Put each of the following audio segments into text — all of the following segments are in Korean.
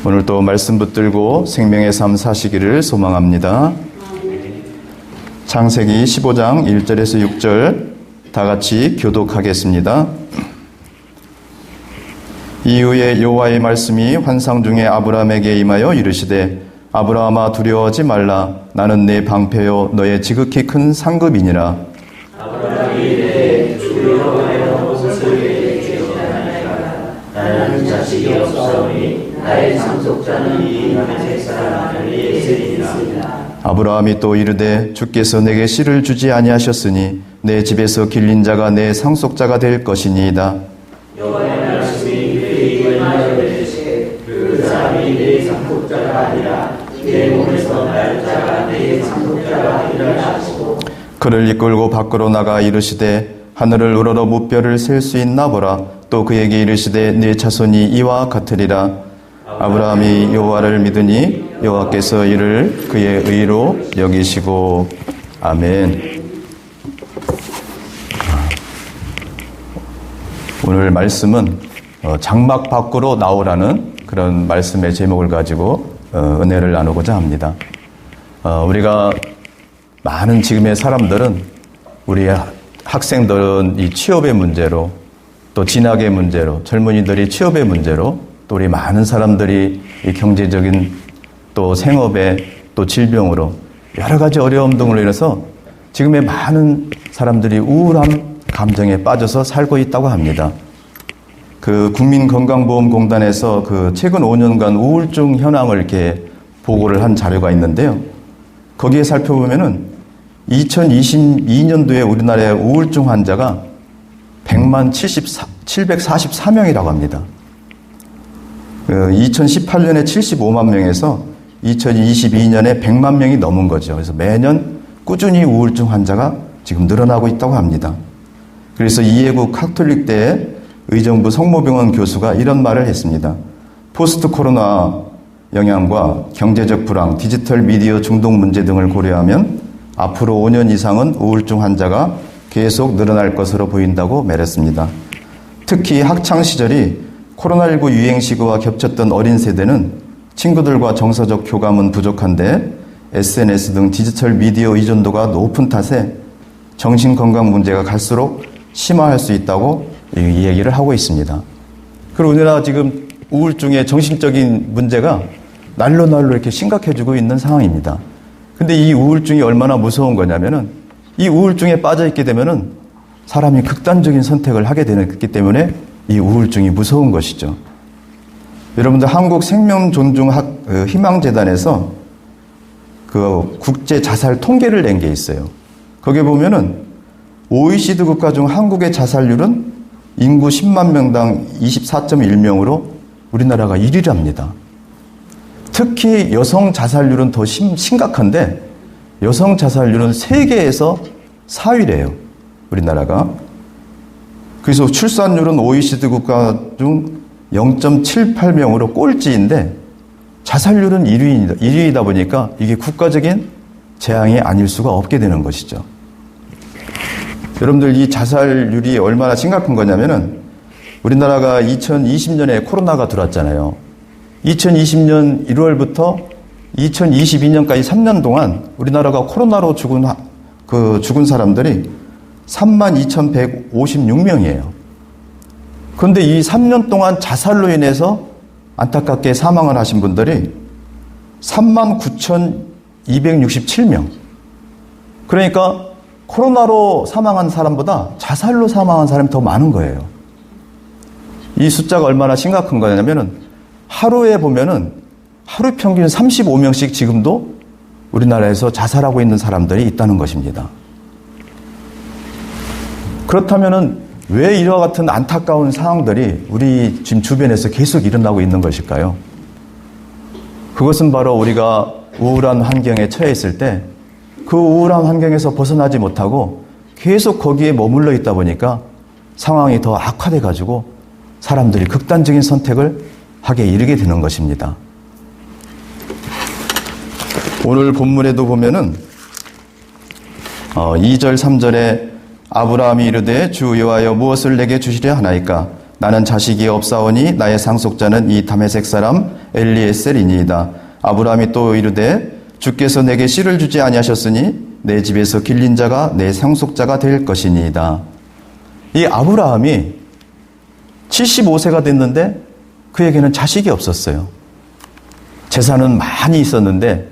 오늘도 말씀 붙들고 생명의 삶 사시기를 소망합니다. 창세기 15장 1절에서 6절 다 같이 교독하겠습니다. 이후에 여호와의 말씀이 환상 중에 아브라함에게 임하여 이르시되 아브라함아 두려워하지 말라. 나는 네 방패요 너의 지극히 큰 상급이니라. 아브라함이 이르되 두려워하여 무엇을 얘기하나이까. 나는 자식이 없사오니 나의 상속자는 이 하늘의 사람 하늘이 있으리라. 아브라함이 또 이르되 주께서 내게 씨를 주지 아니하셨으니 내 집에서 길린 자가 내 상속자가 될 것이니이다. 여호와의 말씀이 그에게 임하여 이르시되 그 사람이 내 상속자가 아니라 내 몸에서 날 자가 내 상속자가 아니라 하시고 그를 이끌고 밖으로 나가 이르시되 하늘을 우러러 무뼈를 셀 수 있나 보라. 또 그에게 이르시되 네 자손이 이와 같으리라. 아브라함이 여호와를 믿으니 여호와께서 이를 그의 의로 여기시고. 아멘. 오늘 말씀은 장막 밖으로 나오라는 그런 말씀의 제목을 가지고 은혜를 나누고자 합니다. 우리가 많은 지금의 사람들은 우리 학생들은 이 취업의 문제로 또 진학의 문제로 젊은이들이 취업의 문제로 또 우리 많은 사람들이 이 경제적인 또 생업에 또 질병으로 여러 가지 어려움 등으로 인해서 지금의 많은 사람들이 우울한 감정에 빠져서 살고 있다고 합니다. 그 국민건강보험공단에서 그 최근 5년간 우울증 현황을 이렇게 보고를 한 자료가 있는데요. 거기에 살펴보면은 2022년도에 우리나라의 우울증 환자가 100만 744명이라고 합니다. 2018년에 75만 명에서 2022년에 100만 명이 넘은 거죠. 그래서 매년 꾸준히 우울증 환자가 지금 늘어나고 있다고 합니다. 그래서 이해국 카톨릭대 의정부 성모병원 교수가 이런 말을 했습니다. 포스트 코로나 영향과 경제적 불황, 디지털 미디어 중독 문제 등을 고려하면 앞으로 5년 이상은 우울증 환자가 계속 늘어날 것으로 보인다고 말했습니다. 특히 학창시절이 코로나19 유행 시기와 겹쳤던 어린 세대는 친구들과 정서적 교감은 부족한데 SNS 등 디지털 미디어 의존도가 높은 탓에 정신건강 문제가 갈수록 심화할 수 있다고 이 얘기를 하고 있습니다. 그리고 우리나라 지금 우울증의 정신적인 문제가 날로 이렇게 심각해지고 있는 상황입니다. 근데 이 우울증이 얼마나 무서운 거냐면은 이 우울증에 빠져 있게 되면은 사람이 극단적인 선택을 하게 되기 때문에 이 우울증이 무서운 것이죠. 여러분들 한국생명존중학 희망재단에서 그 국제 자살 통계를 낸 게 있어요. 거기에 보면은 OECD 국가 중 한국의 자살률은 인구 10만 명당 24.1명으로 우리나라가 1위랍니다. 특히 여성 자살률은 더 심각한데 여성 자살률은 세계에서 4위래요. 우리나라가. 그래서 출산율은 OECD 국가 중 0.78명으로 꼴찌인데 자살률은 1위이다 보니까 이게 국가적인 재앙이 아닐 수가 없게 되는 것이죠. 여러분들 이 자살률이 얼마나 심각한 거냐면은 우리나라가 2020년에 코로나가 들어왔잖아요. 2020년 1월부터 2022년까지 3년 동안 우리나라가 코로나로 죽은 사람들이 32,156명이에요. 그런데 이 3년 동안 자살로 인해서 안타깝게 사망을 하신 분들이 39,267명. 그러니까 코로나로 사망한 사람보다 자살로 사망한 사람이 더 많은 거예요. 이 숫자가 얼마나 심각한 거냐면은 하루에 보면은 하루 평균 35명씩 지금도 우리나라에서 자살하고 있는 사람들이 있다는 것입니다. 그렇다면은 왜 이와 같은 안타까운 상황들이 우리 지금 주변에서 계속 일어나고 있는 것일까요? 그것은 바로 우리가 우울한 환경에 처해 있을 때 그 우울한 환경에서 벗어나지 못하고 계속 거기에 머물러 있다 보니까 상황이 더 악화돼 가지고 사람들이 극단적인 선택을 하게 이르게 되는 것입니다. 오늘 본문에도 보면은 2절 3절에 아브라함이 이르되 주 여호와여 무엇을 내게 주시려 하나이까 나는 자식이 없사오니 나의 상속자는 이 다메섹 사람 엘리에셀이니이다. 아브라함이 또 이르되 주께서 내게 씨를 주지 아니하셨으니 내 집에서 길린 자가 내 상속자가 될 것이니이다. 이 아브라함이 75세가 됐는데 그에게는 자식이 없었어요. 재산은 많이 있었는데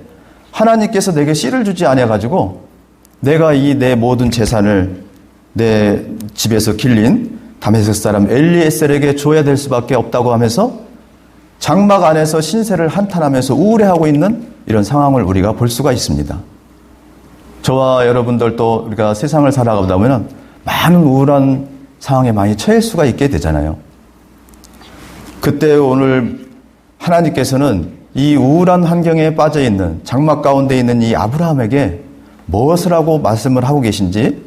하나님께서 내게 씨를 주지 아니해가지고 내가 이 내 모든 재산을 내 집에서 길린 다메섹 사람 엘리에셀에게 줘야 될 수밖에 없다고 하면서 장막 안에서 신세를 한탄하면서 우울해하고 있는 이런 상황을 우리가 볼 수가 있습니다. 저와 여러분들도 우리가 세상을 살아가다 보면 많은 우울한 상황에 많이 처할 수가 있게 되잖아요. 그때 오늘 하나님께서는 이 우울한 환경에 빠져 있는 장막 가운데 있는 이 아브라함에게 무엇을 하고 말씀을 하고 계신지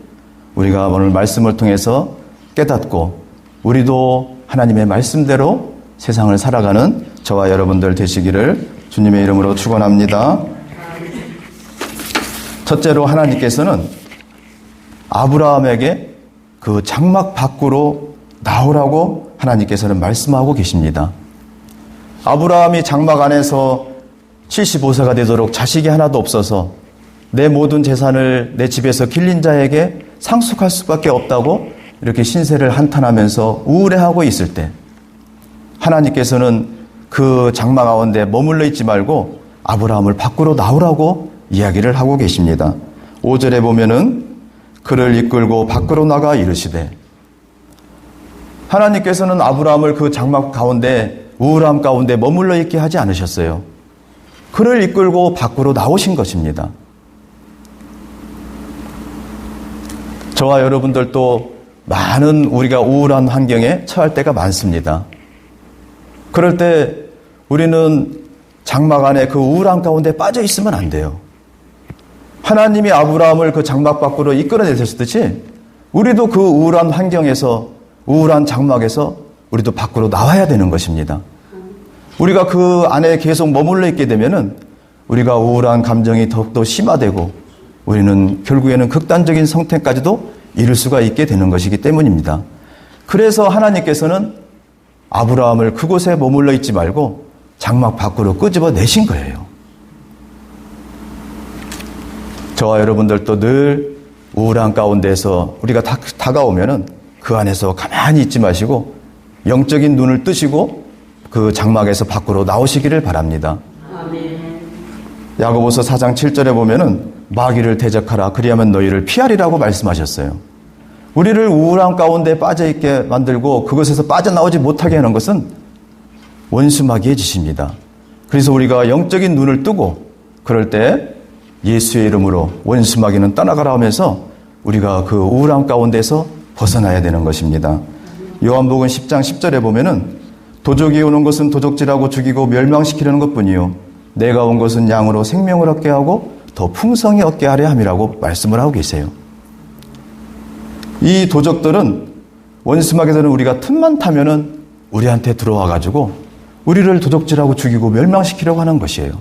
우리가 오늘 말씀을 통해서 깨닫고 우리도 하나님의 말씀대로 세상을 살아가는 저와 여러분들 되시기를 주님의 이름으로 축원합니다. 첫째로 하나님께서는 아브라함에게 그 장막 밖으로 나오라고 하나님께서는 말씀하고 계십니다. 아브라함이 장막 안에서 75세가 되도록 자식이 하나도 없어서 내 모든 재산을 내 집에서 길린 자에게 상속할 수밖에 없다고 이렇게 신세를 한탄하면서 우울해하고 있을 때 하나님께서는 그 장막 가운데 머물러 있지 말고 아브라함을 밖으로 나오라고 이야기를 하고 계십니다. 5절에 보면은 그를 이끌고 밖으로 나가 이르시되, 하나님께서는 아브라함을 그 장막 가운데 우울함 가운데 머물러 있게 하지 않으셨어요. 그를 이끌고 밖으로 나오신 것입니다. 저와 여러분들도 많은 우리가 우울한 환경에 처할 때가 많습니다. 그럴 때 우리는 장막 안에 그 우울함 가운데 빠져 있으면 안 돼요. 하나님이 아브라함을 그 장막 밖으로 이끌어내셨듯이 우리도 그 우울한 환경에서, 우울한 장막에서 우리도 밖으로 나와야 되는 것입니다. 우리가 그 안에 계속 머물러 있게 되면은 우리가 우울한 감정이 더욱더 심화되고 우리는 결국에는 극단적인 선택까지도 이룰 수가 있게 되는 것이기 때문입니다. 그래서 하나님께서는 아브라함을 그곳에 머물러 있지 말고 장막 밖으로 끄집어 내신 거예요. 저와 여러분들도 늘 우울한 가운데서 우리가 다가오면은 그 안에서 가만히 있지 마시고 영적인 눈을 뜨시고 그 장막에서 밖으로 나오시기를 바랍니다. 아멘. 야고보서 4장 7절에 보면은 마귀를 대적하라 그리하면 너희를 피하리라고 말씀하셨어요. 우리를 우울한 가운데 빠져있게 만들고 그것에서 빠져나오지 못하게 하는 것은 원수 마귀의 짓입니다. 그래서 우리가 영적인 눈을 뜨고 그럴 때 예수의 이름으로 원수 마귀는 떠나가라 하면서 우리가 그 우울함 가운데서 벗어나야 되는 것입니다. 요한복음 10장 10절에 보면은 도적이 오는 것은 도적질하고 죽이고 멸망시키려는 것뿐이요 내가 온 것은 양으로 생명을 얻게 하고 더 풍성히 얻게 하려 함이라고 말씀을 하고 계세요. 이 도적들은 원수마귀들은 우리가 틈만 타면은 우리한테 들어와 가지고 우리를 도적질하고 죽이고 멸망시키려고 하는 것이에요.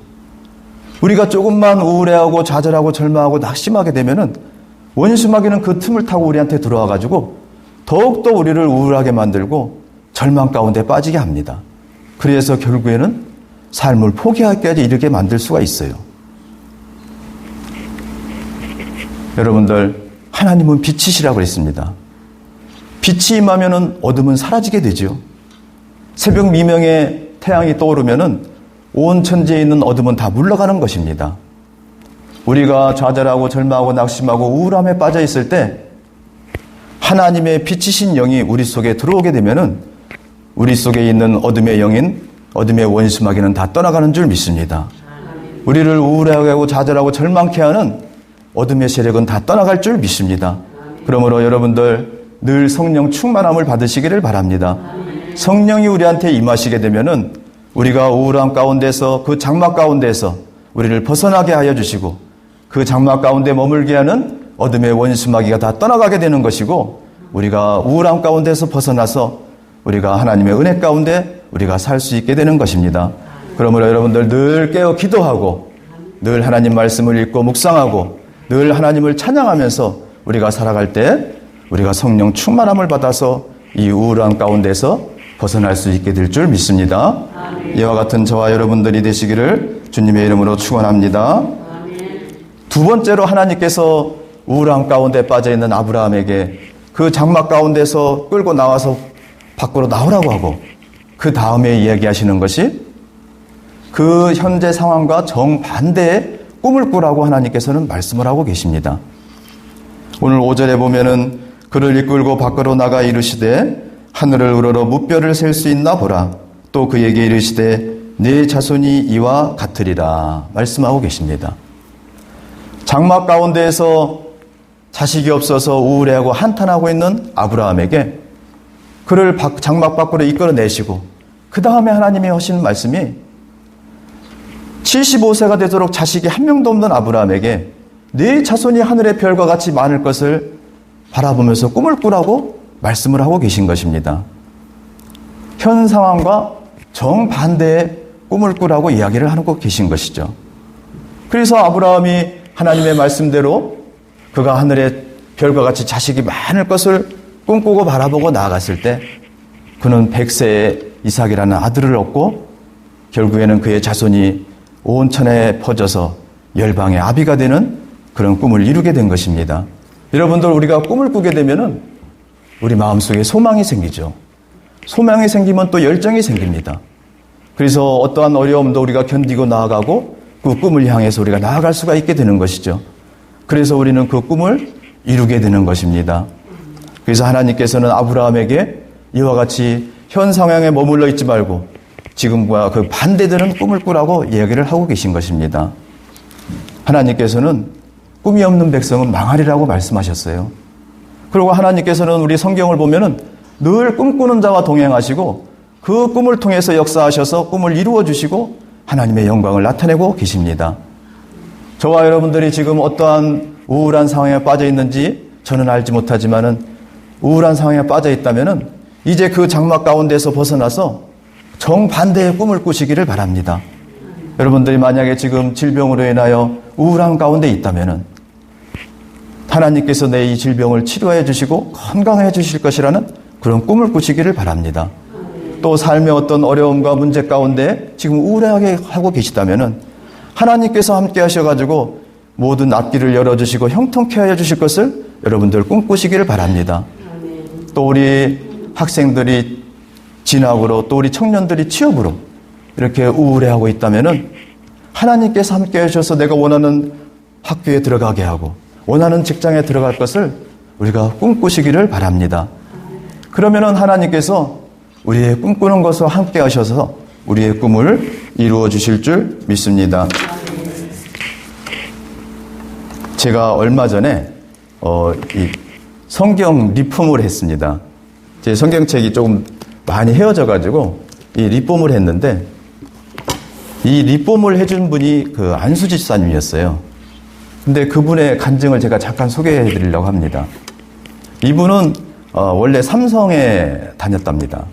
우리가 조금만 우울해하고 좌절하고 절망하고 낙심하게 되면은 원수마귀는 그 틈을 타고 우리한테 들어와 가지고 더욱더 우리를 우울하게 만들고 절망 가운데 빠지게 합니다. 그래서 결국에는 삶을 포기하기까지 이르게 만들 수가 있어요. 여러분들, 하나님은 빛이시라고 그랬습니다. 빛이 임하면은 어둠은 사라지게 되죠. 새벽 미명에 태양이 떠오르면은 온 천지에 있는 어둠은 다 물러가는 것입니다. 우리가 좌절하고 절망하고 낙심하고 우울함에 빠져 있을 때 하나님의 빛이신 영이 우리 속에 들어오게 되면은 우리 속에 있는 어둠의 영인 어둠의 원수마귀는 다 떠나가는 줄 믿습니다. 우리를 우울하게 하고 좌절하고 절망케 하는 어둠의 세력은 다 떠나갈 줄 믿습니다. 그러므로 여러분들 늘 성령 충만함을 받으시기를 바랍니다. 성령이 우리한테 임하시게 되면은 우리가 우울함 가운데서 그 장막 가운데서 우리를 벗어나게 하여 주시고 그 장막 가운데 머물게 하는 어둠의 원수마귀가 다 떠나가게 되는 것이고 우리가 우울함 가운데서 벗어나서 우리가 하나님의 은혜 가운데 우리가 살 수 있게 되는 것입니다. 그러므로 여러분들 늘 깨어 기도하고 늘 하나님 말씀을 읽고 묵상하고 늘 하나님을 찬양하면서 우리가 살아갈 때 우리가 성령 충만함을 받아서 이 우울함 가운데서 벗어날 수 있게 될 줄 믿습니다. 이와 같은 저와 여러분들이 되시기를 주님의 이름으로 축원합니다. 두 번째로 하나님께서 우울함 가운데 빠져있는 아브라함에게 그 장막 가운데서 끌고 나와서 밖으로 나오라고 하고 그 다음에 이야기하시는 것이 그 현재 상황과 정반대의 꿈을 꾸라고 하나님께서는 말씀을 하고 계십니다. 오늘 5절에 보면은 그를 이끌고 밖으로 나가 이르시되 하늘을 우러러 무뼈를 셀 수 있나 보라. 또 그에게 이르시되 네 자손이 이와 같으리라 말씀하고 계십니다. 장막 가운데에서 자식이 없어서 우울해하고 한탄하고 있는 아브라함에게 그를 장막 밖으로 이끌어내시고 그 다음에 하나님이 하시는 말씀이 75세가 되도록 자식이 한 명도 없는 아브라함에게 네 자손이 하늘의 별과 같이 많을 것을 바라보면서 꿈을 꾸라고 말씀을 하고 계신 것입니다. 현 상황과 정반대의 꿈을 꾸라고 이야기를 하고 계신 것이죠. 그래서 아브라함이 하나님의 말씀대로 그가 하늘의 별과 같이 자식이 많을 것을 꿈꾸고 바라보고 나아갔을 때 그는 100세의 이삭이라는 아들을 얻고 결국에는 그의 자손이 온 천에 퍼져서 열방의 아비가 되는 그런 꿈을 이루게 된 것입니다. 여러분들 우리가 꿈을 꾸게 되면은 우리 마음속에 소망이 생기죠. 소망이 생기면 또 열정이 생깁니다. 그래서 어떠한 어려움도 우리가 견디고 나아가고 그 꿈을 향해서 우리가 나아갈 수가 있게 되는 것이죠. 그래서 우리는 그 꿈을 이루게 되는 것입니다. 그래서 하나님께서는 아브라함에게 이와 같이 현 상황에 머물러 있지 말고 지금과 그 반대되는 꿈을 꾸라고 이야기를 하고 계신 것입니다. 하나님께서는 꿈이 없는 백성은 망하리라고 말씀하셨어요. 그리고 하나님께서는 우리 성경을 보면은 늘 꿈꾸는 자와 동행하시고 그 꿈을 통해서 역사하셔서 꿈을 이루어 주시고 하나님의 영광을 나타내고 계십니다. 저와 여러분들이 지금 어떠한 우울한 상황에 빠져 있는지 저는 알지 못하지만은 우울한 상황에 빠져 있다면은 이제 그 장막 가운데서 벗어나서 정반대의 꿈을 꾸시기를 바랍니다. 여러분들이 만약에 지금 질병으로 인하여 우울한 가운데 있다면은 하나님께서 내 이 질병을 치료해 주시고 건강해 주실 것이라는 그런 꿈을 꾸시기를 바랍니다. 또 삶의 어떤 어려움과 문제 가운데 지금 우울하게 하고 계시다면은 하나님께서 함께 하셔가지고 모든 앞길을 열어주시고 형통케 하여 주실 것을 여러분들 꿈꾸시기를 바랍니다. 또 우리 학생들이 진학으로 또 우리 청년들이 취업으로 이렇게 우울해하고 있다면은 하나님께서 함께 하셔서 내가 원하는 학교에 들어가게 하고 원하는 직장에 들어갈 것을 우리가 꿈꾸시기를 바랍니다. 그러면은 하나님께서 우리의 꿈꾸는 것과 함께 하셔서 우리의 꿈을 이루어 주실 줄 믿습니다. 제가 얼마 전에 이 성경 리폼을 했습니다. 제 성경책이 조금 많이 헤어져가지고 이 리폼을 했는데 이 리폼을 해준 분이 그 안수 집사님이었어요. 근데 그분의 간증을 제가 잠깐 소개해 드리려고 합니다. 이분은 원래 삼성에 다녔답니다.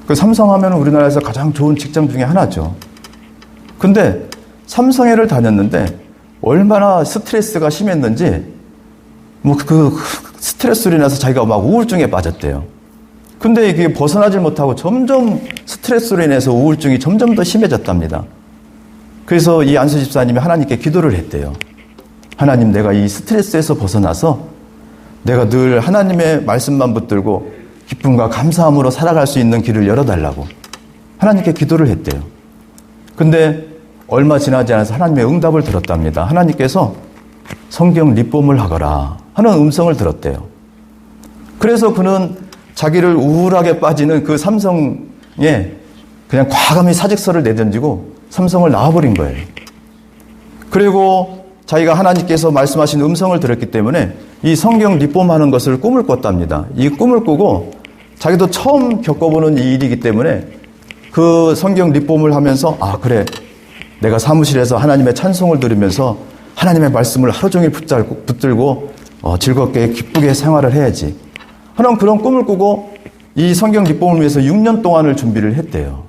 그 삼성하면 우리나라에서 가장 좋은 직장 중에 하나죠. 근데 삼성회를 다녔는데 얼마나 스트레스가 심했는지 뭐 그 스트레스로 인해서 자기가 막 우울증에 빠졌대요. 근데 이게 벗어나질 못하고 점점 스트레스로 인해서 우울증이 점점 더 심해졌답니다. 그래서 이 안수 집사님이 하나님께 기도를 했대요. 하나님, 내가 이 스트레스에서 벗어나서 내가 늘 하나님의 말씀만 붙들고 기쁨과 감사함으로 살아갈 수 있는 길을 열어달라고 하나님께 기도를 했대요. 근데 얼마 지나지 않아서 하나님의 응답을 들었답니다. 하나님께서 성경 리폼을 하거라 하는 음성을 들었대요. 그래서 그는 자기를 우울하게 빠지는 그 삼성에 그냥 과감히 사직서를 내던지고 삼성을 나와버린 거예요. 그리고 자기가 하나님께서 말씀하신 음성을 들었기 때문에 이 성경 리폼하는 것을 꿈을 꿨답니다. 이 꿈을 꾸고 자기도 처음 겪어보는 이 일이기 때문에 그 성경 리폼을 하면서 아 그래, 내가 사무실에서 하나님의 찬송을 들으면서 하나님의 말씀을 하루 종일 붙들고 즐겁게 기쁘게 생활을 해야지 하는 그런 꿈을 꾸고 이 성경 리폼을 위해서 6년 동안을 준비를 했대요.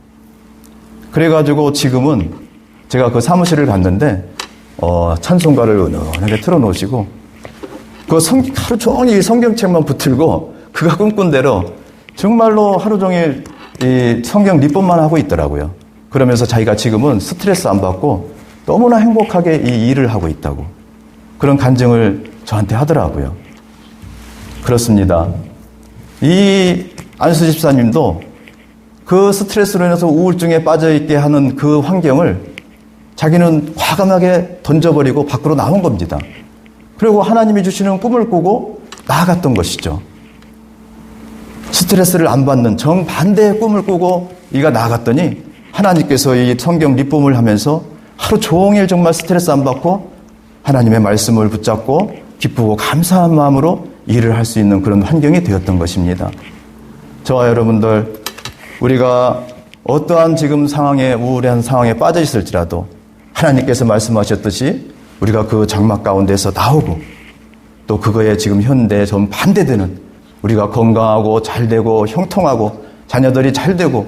그래가지고 지금은 제가 그 사무실을 갔는데 찬송가를 은은하게 틀어놓으시고 그 하루 종일 성경책만 붙들고 그가 꿈꾼 대로 정말로 하루 종일 이 성경 리본만 하고 있더라고요. 그러면서 자기가 지금은 스트레스 안 받고 너무나 행복하게 이 일을 하고 있다고. 그런 간증을 저한테 하더라고요. 그렇습니다. 이 안수 집사님도 그 스트레스로 인해서 우울증에 빠져있게 하는 그 환경을 자기는 과감하게 던져버리고 밖으로 나온 겁니다. 그리고 하나님이 주시는 꿈을 꾸고 나아갔던 것이죠. 스트레스를 안 받는 정반대의 꿈을 꾸고 이가 나아갔더니 하나님께서 이 성경 리폼을 하면서 하루 종일 정말 스트레스 안 받고 하나님의 말씀을 붙잡고 기쁘고 감사한 마음으로 일을 할 수 있는 그런 환경이 되었던 것입니다. 저와 여러분들, 우리가 어떠한 지금 상황에, 우울한 상황에 빠져 있을지라도 하나님께서 말씀하셨듯이 우리가 그 장막 가운데서 나오고 또 그거에 지금 현대에 좀 반대되는, 우리가 건강하고 잘되고 형통하고 자녀들이 잘되고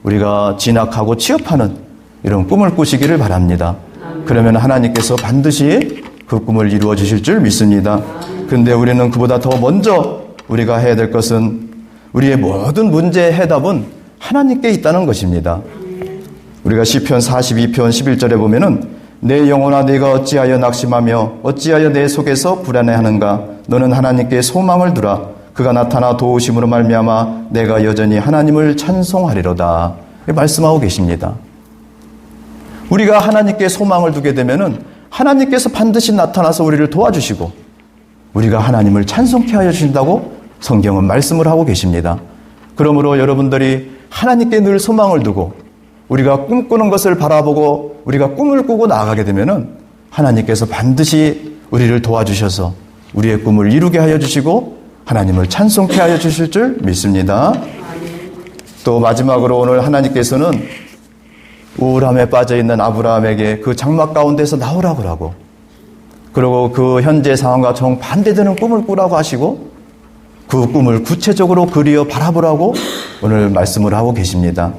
우리가 진학하고 취업하는 이런 꿈을 꾸시기를 바랍니다. 그러면 하나님께서 반드시 그 꿈을 이루어 주실 줄 믿습니다. 그런데 우리는 그보다 더 먼저 우리가 해야 될 것은 우리의 모든 문제의 해답은 하나님께 있다는 것입니다. 우리가 시편 42편 11절에 보면은 내 영혼아 네가 어찌하여 낙심하며 어찌하여 내 속에서 불안해하는가. 너는 하나님께 소망을 두라. 그가 나타나 도우심으로 말미암아 내가 여전히 하나님을 찬송하리로다. 말씀하고 계십니다. 우리가 하나님께 소망을 두게 되면은 하나님께서 반드시 나타나서 우리를 도와주시고 우리가 하나님을 찬송케 하여 주신다고 성경은 말씀을 하고 계십니다. 그러므로 여러분들이 하나님께 늘 소망을 두고 우리가 꿈꾸는 것을 바라보고 우리가 꿈을 꾸고 나아가게 되면은 하나님께서 반드시 우리를 도와주셔서 우리의 꿈을 이루게 하여 주시고 하나님을 찬송케 하여 주실 줄 믿습니다. 또 마지막으로 오늘 하나님께서는 우울함에 빠져있는 아브라함에게 그 장막 가운데서 나오라고 하고 그리고 그 현재 상황과 정반대되는 꿈을 꾸라고 하시고 그 꿈을 구체적으로 그리어 바라보라고 오늘 말씀을 하고 계십니다.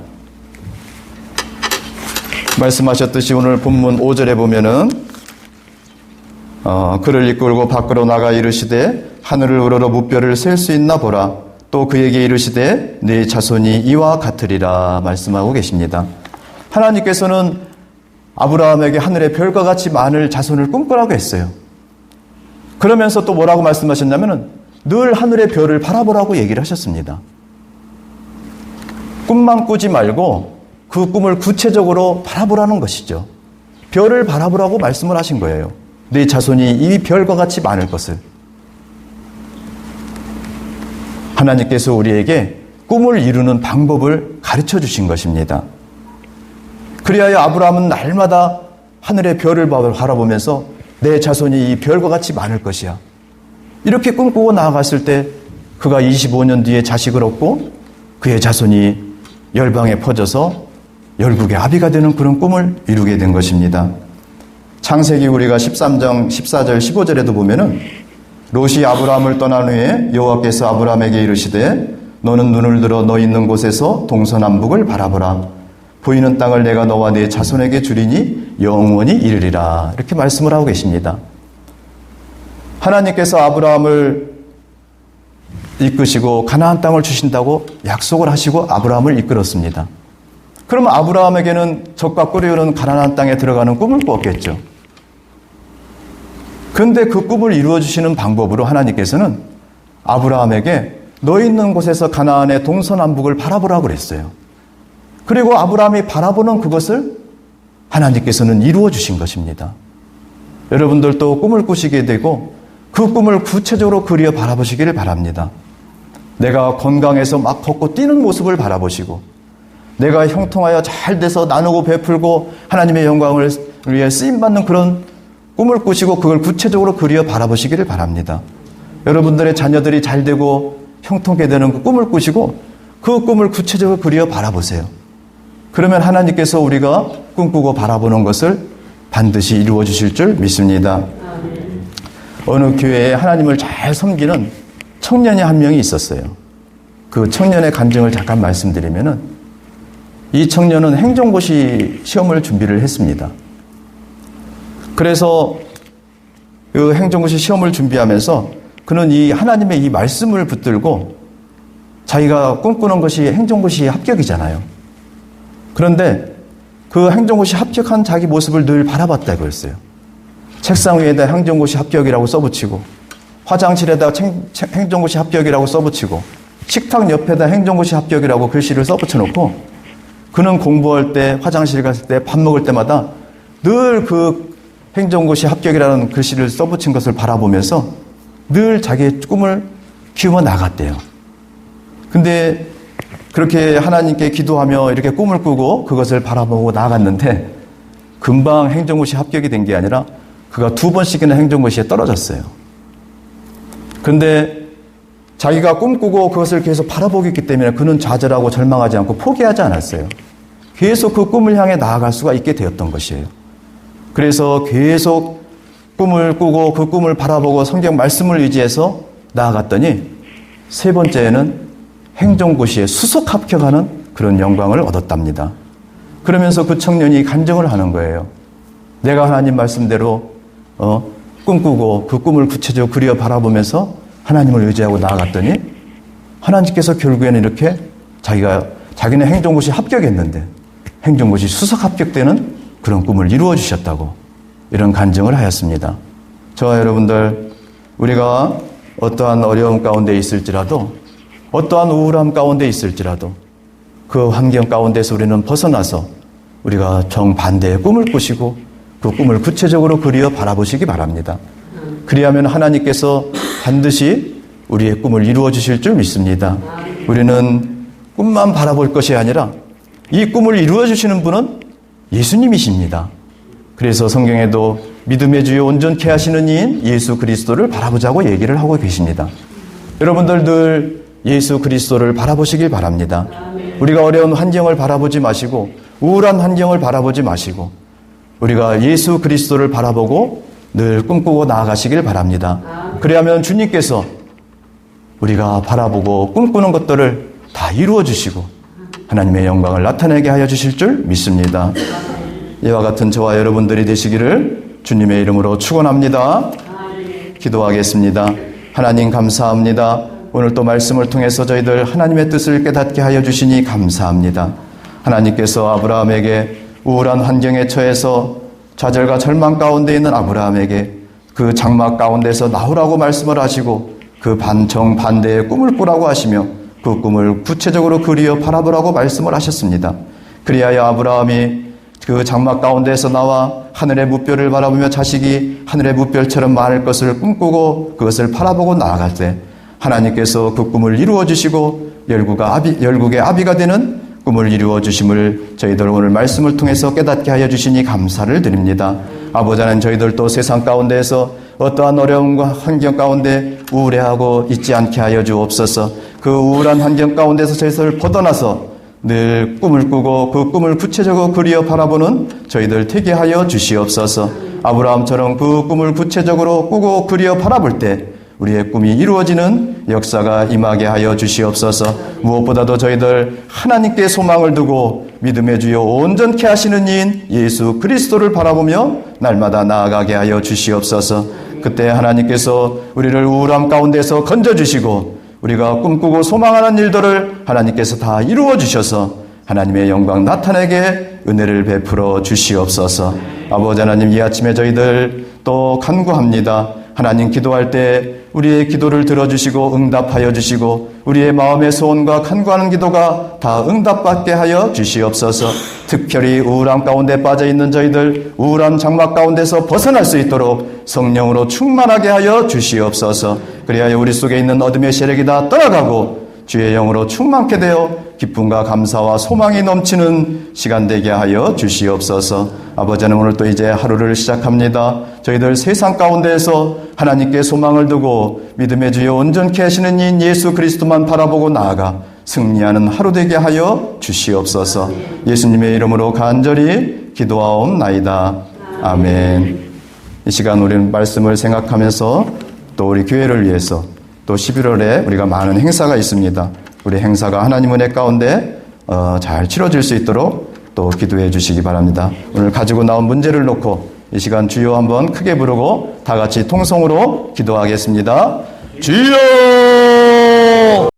말씀하셨듯이 오늘 본문 5절에 보면은 그를 이끌고 밖으로 나가 이르시되 하늘을 우러러 무뼈를 셀 수 있나 보라. 또 그에게 이르시되 네 자손이 이와 같으리라 말씀하고 계십니다. 하나님께서는 아브라함에게 하늘의 별과 같이 많은 자손을 꿈꾸라고 했어요. 그러면서 또 뭐라고 말씀하셨냐면은 늘 하늘의 별을 바라보라고 얘기를 하셨습니다. 꿈만 꾸지 말고 그 꿈을 구체적으로 바라보라는 것이죠. 별을 바라보라고 말씀을 하신 거예요. 네 자손이 이 별과 같이 많을 것을. 하나님께서 우리에게 꿈을 이루는 방법을 가르쳐 주신 것입니다. 그리하여 아브라함은 날마다 하늘의 별을 바라보면서 내 자손이 이 별과 같이 많을 것이야. 이렇게 꿈꾸고 나아갔을 때 그가 25년 뒤에 자식을 얻고 그의 자손이 열방에 퍼져서 열국의 아비가 되는 그런 꿈을 이루게 된 것입니다. 창세기 우리가 13장 14절 15절에도 보면은 롯이 아브라함을 떠난 후에 여호와께서 아브라함에게 이르시되 너는 눈을 들어 너 있는 곳에서 동서남북을 바라보라. 보이는 땅을 내가 너와 네 자손에게 주리니 영원히 이르리라. 이렇게 말씀을 하고 계십니다. 하나님께서 아브라함을 이끄시고 가나안 땅을 주신다고 약속을 하시고 아브라함을 이끌었습니다. 그러면 아브라함에게는 적과 끓이오는 가나안 땅에 들어가는 꿈을 꾸었겠죠. 그런데 그 꿈을 이루어 주시는 방법으로 하나님께서는 아브라함에게 너 있는 곳에서 가나안의 동서남북을 바라보라고 그랬어요. 그리고 아브라함이 바라보는 그것을 하나님께서는 이루어 주신 것입니다. 여러분들도 꿈을 꾸시게 되고 그 꿈을 구체적으로 그려 바라보시기를 바랍니다. 내가 건강해서 막 걷고 뛰는 모습을 바라보시고 내가 형통하여 잘 돼서 나누고 베풀고 하나님의 영광을 위해 쓰임받는 그런 꿈을 꾸시고 그걸 구체적으로 그려 바라보시기를 바랍니다. 여러분들의 자녀들이 잘 되고 형통하게 되는 그 꿈을 꾸시고 그 꿈을 구체적으로 그려 바라보세요. 그러면 하나님께서 우리가 꿈꾸고 바라보는 것을 반드시 이루어 주실 줄 믿습니다. 어느 교회에 하나님을 잘 섬기는 청년이 한 명이 있었어요. 그 청년의 간증을 잠깐 말씀드리면은 이 청년은 행정고시 시험을 준비를 했습니다. 그래서 그 행정고시 시험을 준비하면서 그는 이 하나님의 이 말씀을 붙들고 자기가 꿈꾸는 것이 행정고시 합격이잖아요. 그런데 그 행정고시 합격한 자기 모습을 늘 바라봤다고 했어요. 책상 위에다 행정고시 합격이라고 써붙이고, 화장실에다 행정고시 합격이라고 써붙이고, 식탁 옆에다 행정고시 합격이라고 글씨를 써붙여놓고, 그는 공부할 때, 화장실 갔을 때, 밥 먹을 때마다 늘 그 행정고시 합격이라는 글씨를 써붙인 것을 바라보면서 늘 자기의 꿈을 키워 나갔대요. 근데 그렇게 하나님께 기도하며 이렇게 꿈을 꾸고 그것을 바라보고 나갔는데 금방 행정고시 합격이 된 게 아니라 그가 2번씩이나 행정고시에 떨어졌어요. 그런데 자기가 꿈꾸고 그것을 계속 바라보고 있기 때문에 그는 좌절하고 절망하지 않고 포기하지 않았어요. 계속 그 꿈을 향해 나아갈 수가 있게 되었던 것이에요. 그래서 계속 꿈을 꾸고 그 꿈을 바라보고 성경 말씀을 의지해서 나아갔더니 3번째에는 행정고시에 수석 합격하는 그런 영광을 얻었답니다. 그러면서 그 청년이 간증을 하는 거예요. 내가 하나님 말씀대로 꿈꾸고 그 꿈을 구체적으로 그려 바라보면서 하나님을 의지하고 나아갔더니 하나님께서 결국에는 이렇게 자기는 행정고시 합격했는데 행정고시 수석 합격되는 그런 꿈을 이루어 주셨다고 이런 간증을 하였습니다. 저와 여러분들, 우리가 어떠한 어려움 가운데 있을지라도, 어떠한 우울함 가운데 있을지라도 그 환경 가운데서 우리는 벗어나서 우리가 정반대의 꿈을 꾸시고 그 꿈을 구체적으로 그려 바라보시기 바랍니다. 그리하면 하나님께서 반드시 우리의 꿈을 이루어 주실 줄 믿습니다. 우리는 꿈만 바라볼 것이 아니라 이 꿈을 이루어 주시는 분은 예수님이십니다. 그래서 성경에도 믿음의 주요 온전케 하시는 이인 예수 그리스도를 바라보자고 얘기를 하고 계십니다. 여러분들 늘 예수 그리스도를 바라보시길 바랍니다. 우리가 어려운 환경을 바라보지 마시고 우울한 환경을 바라보지 마시고 우리가 예수 그리스도를 바라보고 늘 꿈꾸고 나아가시길 바랍니다. 그리하면 주님께서 우리가 바라보고 꿈꾸는 것들을 다 이루어 주시고 하나님의 영광을 나타내게 하여 주실 줄 믿습니다. 이와 같은 저와 여러분들이 되시기를 주님의 이름으로 축원합니다. 기도하겠습니다. 하나님 감사합니다. 오늘 또 말씀을 통해서 저희들 하나님의 뜻을 깨닫게 하여 주시니 감사합니다. 하나님께서 아브라함에게 우울한 환경에 처해서 좌절과 절망 가운데 있는 아브라함에게 그 장막 가운데서 나오라고 말씀을 하시고 그 정반대의 꿈을 꾸라고 하시며 그 꿈을 구체적으로 그리어 바라보라고 말씀을 하셨습니다. 그리하여 아브라함이 그 장막 가운데서 나와 하늘의 무별을 바라보며 자식이 하늘의 무별처럼 많을 것을 꿈꾸고 그것을 바라보고 나아갈 때 하나님께서 그 꿈을 이루어 주시고 열국의 아비가 되는 꿈을 이루어 주심을 저희들 오늘 말씀을 통해서 깨닫게 하여 주시니 감사를 드립니다. 아버지 하나님, 저희들도 세상 가운데에서 어떠한 어려움과 환경 가운데 우울해하고 있지 않게 하여 주옵소서. 그 우울한 환경 가운데서 저희들 벗어나서 늘 꿈을 꾸고 그 꿈을 구체적으로 그리어 바라보는 저희들 되게 하여 주시옵소서. 아브라함처럼 그 꿈을 구체적으로 꾸고 그리어 바라볼 때 우리의 꿈이 이루어지는 역사가 임하게 하여 주시옵소서. 무엇보다도 저희들 하나님께 소망을 두고 믿음의 주요 온전케 하시는 이인 예수 그리스도를 바라보며 날마다 나아가게 하여 주시옵소서. 그때 하나님께서 우리를 우울함 가운데서 건져주시고 우리가 꿈꾸고 소망하는 일들을 하나님께서 다 이루어 주셔서 하나님의 영광 나타내게 은혜를 베풀어 주시옵소서. 아버지 하나님, 이 아침에 저희들 또 간구합니다. 하나님, 기도할 때 우리의 기도를 들어주시고 응답하여 주시고 우리의 마음의 소원과 간구하는 기도가 다 응답받게 하여 주시옵소서. 특별히 우울함 가운데 빠져있는 저희들 우울한 장막 가운데서 벗어날 수 있도록 성령으로 충만하게 하여 주시옵소서. 그리하여 우리 속에 있는 어둠의 세력이 다 떠나가고 주의 영으로 충만케 되어 기쁨과 감사와 소망이 넘치는 시간 되게 하여 주시옵소서. 아버지는 오늘 또 이제 하루를 시작합니다. 저희들 세상 가운데에서 하나님께 소망을 두고 믿음의 주여 온전케 하시는 이인 예수 그리스도만 바라보고 나아가 승리하는 하루 되게 하여 주시옵소서. 예수님의 이름으로 간절히 기도하옵나이다. 아멘. 이 시간 우리는 말씀을 생각하면서 또 우리 교회를 위해서 또 11월에 우리가 많은 행사가 있습니다. 우리 행사가 하나님 은혜 가운데 잘 치러질 수 있도록 또 기도해 주시기 바랍니다. 오늘 가지고 나온 문제를 놓고 이 시간 주여 한번 크게 부르고 다 같이 통성으로 기도하겠습니다. 주여!